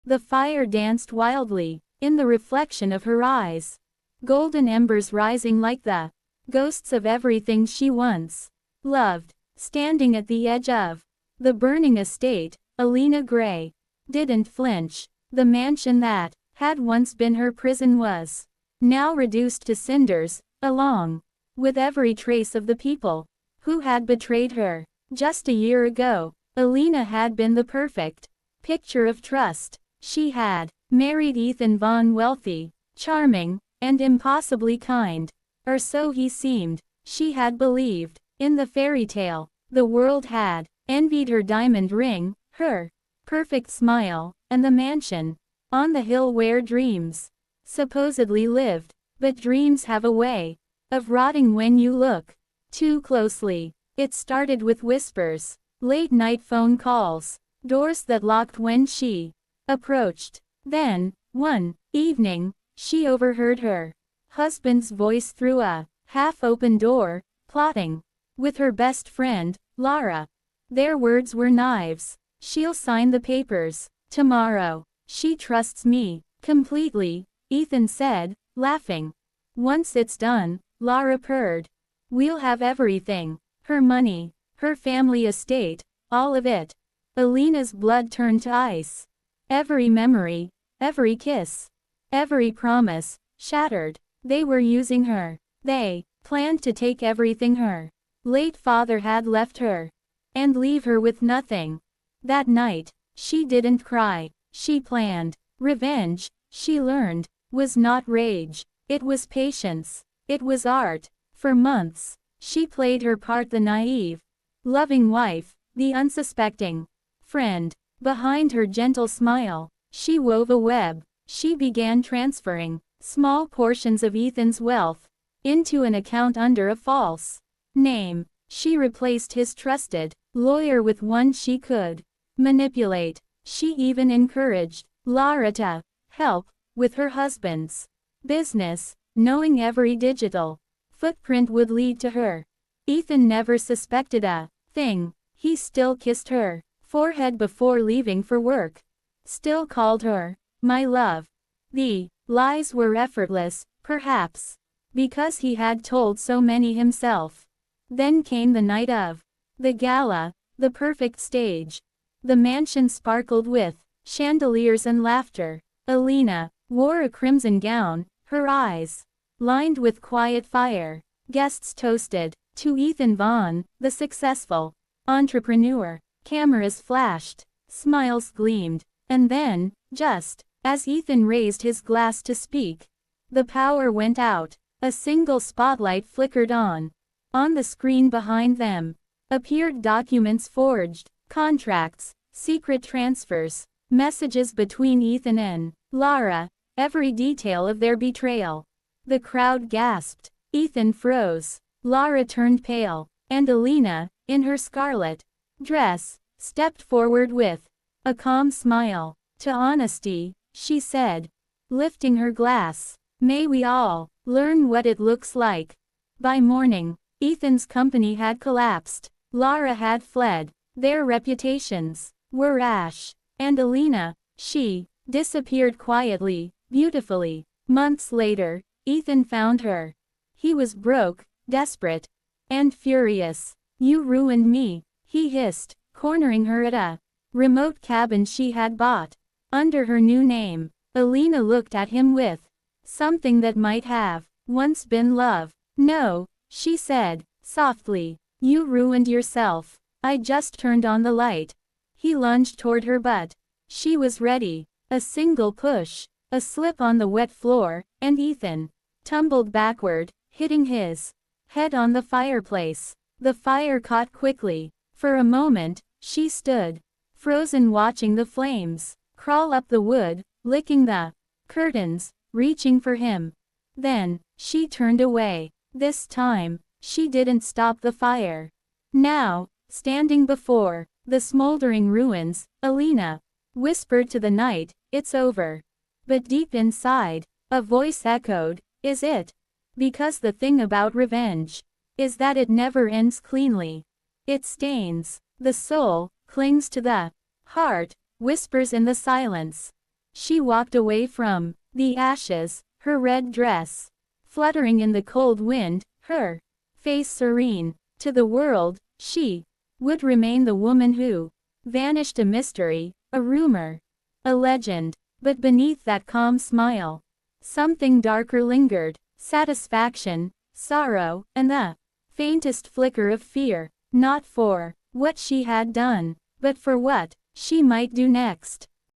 The fire danced wildly, in the reflection of her eyes. Golden embers rising like the ghosts of everything she once loved. Standing at the edge of the burning estate, Alina Gray didn't flinch. The mansion that had once been her prison was now reduced to cinders, along with every trace of the people who had betrayed her. Just a year ago, Alina had been the perfect picture of trust. She had married Ethan Vaughn, wealthy, charming, and impossibly kind. Or so he seemed. She had believed in the fairy tale. The world had envied her diamond ring, her perfect smile, and the mansion on the hill where dreams supposedly lived. But dreams have a way of rotting when you look too closely. It started with whispers, late-night phone calls, doors that locked when she approached. Then, one evening, she overheard her husband's voice through a half-open door, plotting with her best friend, Lara. Their words were knives. "She'll sign the papers tomorrow. She trusts me completely," Ethan said, laughing. "Once it's done," Lara purred, "we'll have everything. Her money, her family estate, all of it." Alina's blood turned to ice. Every memory, every kiss, every promise, shattered. They were using her. They planned to take everything her late father had left her, and leave her with nothing. That night, she didn't cry. She planned. Revenge, she learned, was not rage. It was patience. It was art. For months, she played her part, the naive, loving wife, the unsuspecting friend. Behind her gentle smile, she wove a web. She began transferring small portions of Ethan's wealth into an account under a false name. She replaced his trusted lawyer with one she could manipulate. She even encouraged Lara to help with her husband's business, knowing every digital footprint would lead to her. Ethan never suspected a thing. He still kissed her forehead before leaving for work. Still called her my love. The lies were effortless, perhaps because he had told so many himself. Then came the night of the gala, the perfect stage. The mansion sparkled with chandeliers and laughter. Alina wore a crimson gown, her eyes lined with quiet fire. Guests toasted to Ethan Vaughn, the successful entrepreneur. Cameras flashed, smiles gleamed, and then, just as Ethan raised his glass to speak, the power went out. A single spotlight flickered on. On the screen behind them appeared documents forged, contracts, secret transfers, messages between Ethan and Lara, every detail of their betrayal. The crowd gasped. Ethan froze. Lara turned pale, and Alina, in her scarlet dress, stepped forward with a calm smile. "To honesty," she said, lifting her glass. "May we all learn what it looks like." By morning, Ethan's company had collapsed. Lara had fled. Their reputations were ash. And Alina, she disappeared quietly, beautifully. Months later, Ethan found her. He was broke, desperate, and furious. "You ruined me," he hissed, cornering her at a remote cabin she had bought under her new name. Alina looked at him with something that might have once been love. "No," she said, softly. "You ruined yourself. I just turned on the light." He lunged toward her, but she was ready. A single push, a slip on the wet floor, and Ethan tumbled backward, hitting his head on the fireplace. The fire caught quickly. For a moment, she stood frozen, watching the flames crawl up the wood, licking the curtains, reaching for him. Then, she turned away. This time, she didn't stop the fire. Now, standing before the smoldering ruins, Alina whispered to the night, "It's over." But deep inside, a voice echoed, "Is it?" Because the thing about revenge is that it never ends cleanly. It stains the soul, clings to the heart, whispers in the silence. She walked away from the ashes, her red dress fluttering in the cold wind, her face serene. To the world, she would remain the woman who vanished, a mystery, a rumor, a legend. But beneath that calm smile, something darker lingered: satisfaction, sorrow, and the faintest flicker of fear, not for what she had done, but for what she might do next.